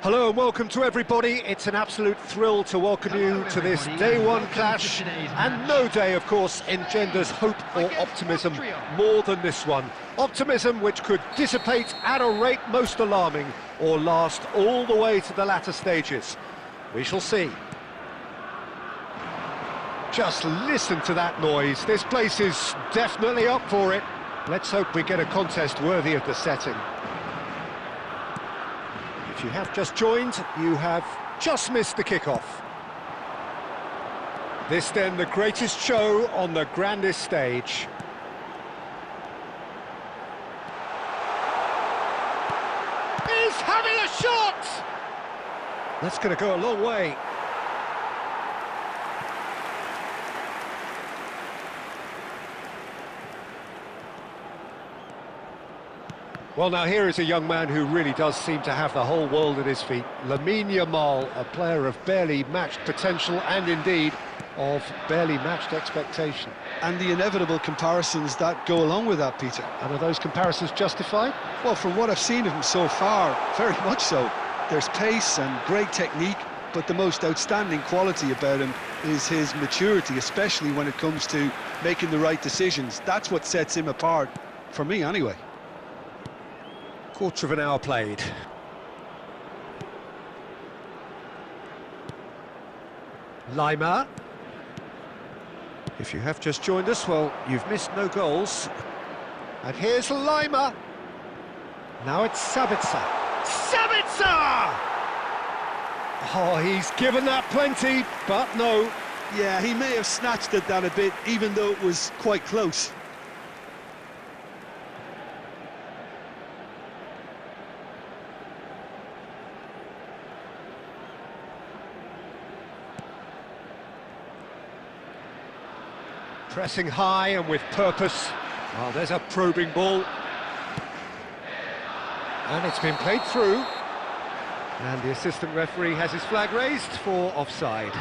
Hello and welcome to everybody. It's an absolute thrill to welcome you to this day one clash, and no day, of course, engenders hope or optimism more than this one. Optimism which could dissipate at a rate most alarming or last all the way to the latter stages. We shall see. Just listen to that noise. This place is definitely up for it. Let's hope we get a contest worthy of the setting. If you have just joined, you have just missed the kickoff. This then the greatest show on the grandest stage. He's having a shot! That's going to go a long way. Well, now here is a young man who really does seem to have the whole world at his feet. Lamine Yamal, a player of barely matched potential and indeed of barely matched expectation. And the inevitable comparisons that go along with that, Peter. And are those comparisons justified? Well, from what I've seen of him so far, very much so. There's pace and great technique, but the most outstanding quality about him is his maturity, especially when it comes to making the right decisions. That's what sets him apart, for me anyway. Quarter of an hour played. Lima. If you have just joined us, well, you've missed no goals. And here's Lima. Now it's Sabitzer. Sabitzer! Oh, he's given that plenty, but no. Yeah, he may have snatched at that a bit, even though it was quite close. Pressing high and with purpose. Well, there's a probing ball. And it's been played through. And the assistant referee has his flag raised for offside.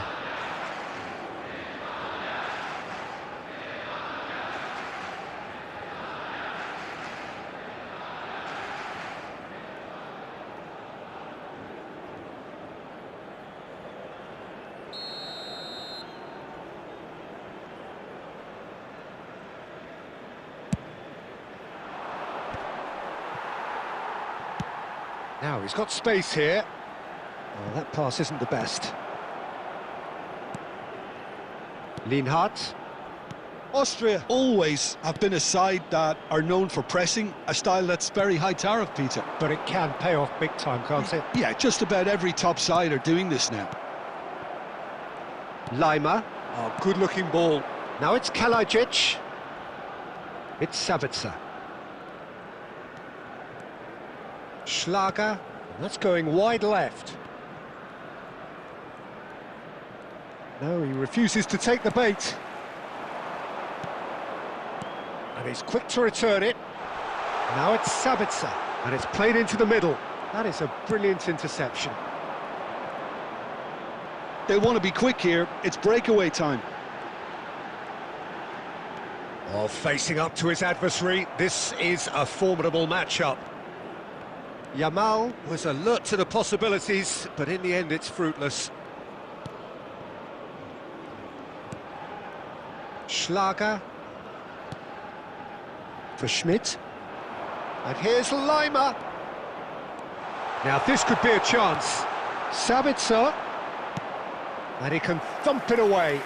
Now, he's got space here. Oh, that pass isn't the best. Lienhardt. Austria always have been a side that are known for pressing, a style that's very high tariff, Peter. But it can pay off big time, can't it? Yeah, just about every top side are doing this now. Lima. Oh, good-looking ball. Now it's Kalajic. It's Sabitzer. Schlager, that's going wide left. No, he refuses to take the bait. And he's quick to return it. Now it's Sabitzer, and it's played into the middle. That is a brilliant interception. They want to be quick here, it's breakaway time. Oh, facing up to his adversary, this is a formidable matchup. Yamal was alert to the possibilities, but in the end it's fruitless. Schlager for Schmidt. And here's Lima. Now this could be a chance. Sabitzer. And he can thump it away.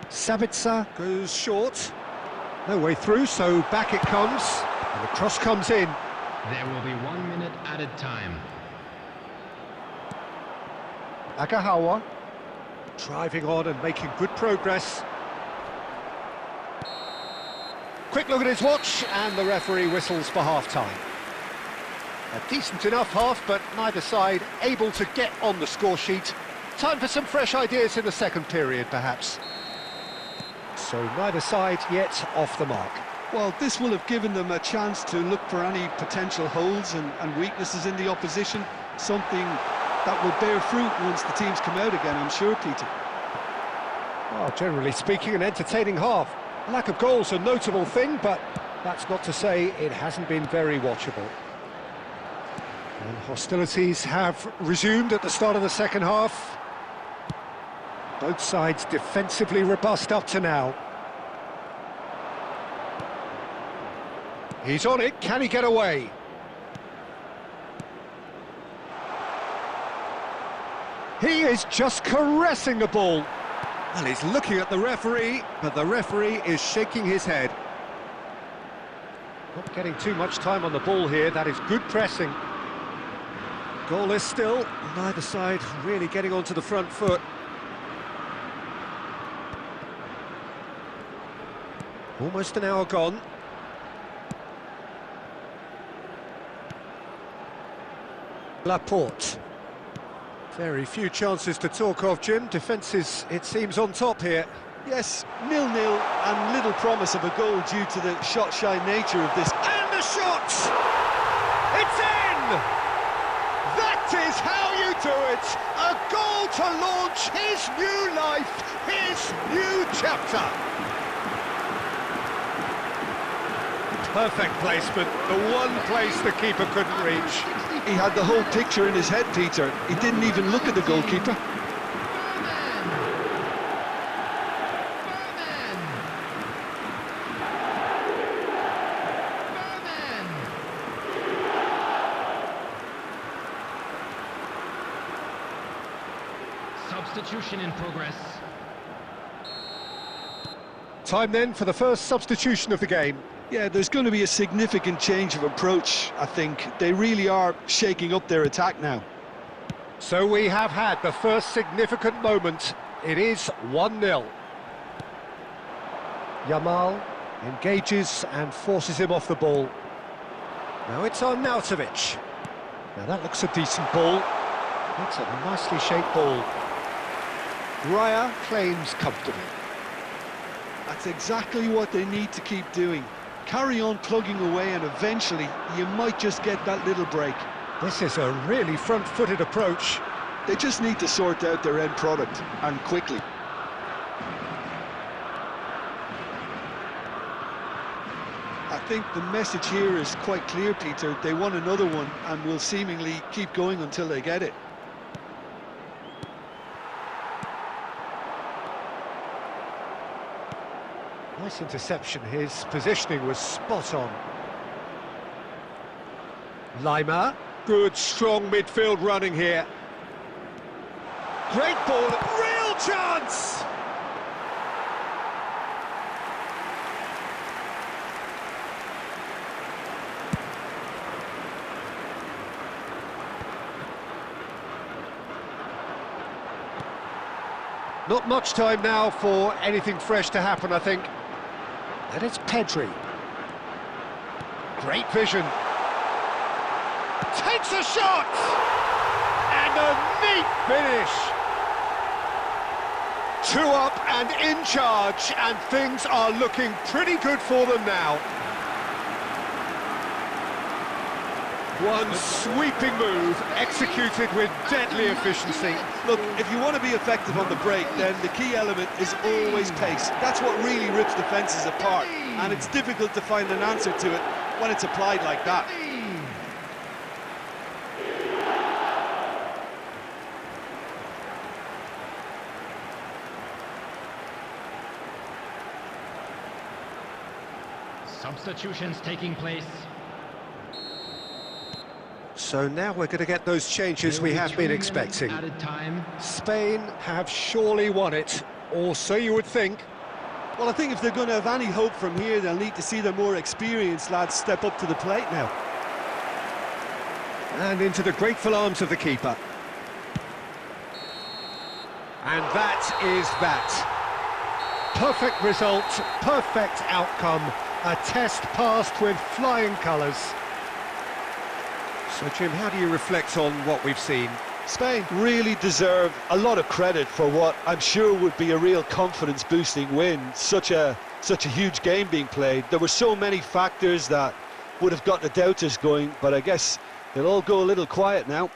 Sabitzer goes short. No way through, so back it comes. And the cross comes in. There will be 1 minute added time. Agahawa driving on and making good progress. Quick look at his watch, and the referee whistles for half-time. A decent enough half, but neither side able to get on the score sheet. Time for some fresh ideas in the second period, perhaps. So neither side yet off the mark. Well, this will have given them a chance to look for any potential holes and weaknesses in the opposition, something that will bear fruit once the teams come out again, I'm sure, Peter. Oh, generally speaking, an entertaining half. Lack of goals a notable thing, but that's not to say it hasn't been very watchable. And hostilities have resumed at the start of the second half. Both sides defensively robust up to now. He's on it, can he get away? He is just caressing the ball. And he's looking at the referee, but the referee is shaking his head. Not getting too much time on the ball here, that is good pressing. Goal is still, neither side really getting onto the front foot. Almost an hour gone. Laporte. Very few chances to talk of, Jim. Defence is, it seems, on top here. Yes, 0-0 and little promise of a goal due to the shot-shy nature of this. And the shot! It's in! That is how you do it! A goal to launch his new life, his new chapter. Perfect placement, the one place the keeper couldn't reach. He had the whole picture in his head, Peter. He didn't even look at the goalkeeper. Substitution in progress. Time then for the first substitution of the game. Yeah, there's going to be a significant change of approach, I think. They really are shaking up their attack now. So we have had the first significant moment. It is 1-0. Yamal engages and forces him off the ball. Now it's on Nautovic. Now that looks a decent ball. It's a nicely shaped ball. Raya claims comfortably. That's exactly what they need to keep doing. Carry on plugging away and eventually you might just get that little break. This is a really front-footed approach. They just need to sort out their end product, and quickly. I think the message here is quite clear, Peter. They want another one and will seemingly keep going until they get it. Nice interception, his positioning was spot on. Lima, good strong midfield running here. Great ball, real chance! Not much time now for anything fresh to happen, I think. And it's Pedri. Great vision. Takes a shot! And a neat finish. 2 up and in charge, and things are looking pretty good for them now. One sweeping move, executed with deadly efficiency. Look, if you want to be effective on the break, then the key element is always pace. That's what really rips defences apart, and it's difficult to find an answer to it when it's applied like that. Substitutions taking place. So now we're going to get those changes we have been expecting. Added time. Spain have surely won it, or so you would think. Well, I think if they're going to have any hope from here, they'll need to see their more experienced lads step up to the plate now. And into the grateful arms of the keeper. And that is that. Perfect result, perfect outcome, a test passed with flying colours. So, Jim, how do you reflect on what we've seen? Spain really deserve a lot of credit for what I'm sure would be a real confidence-boosting win. Such a huge game being played. There were so many factors that would have got the doubters going, but I guess they'll all go a little quiet now.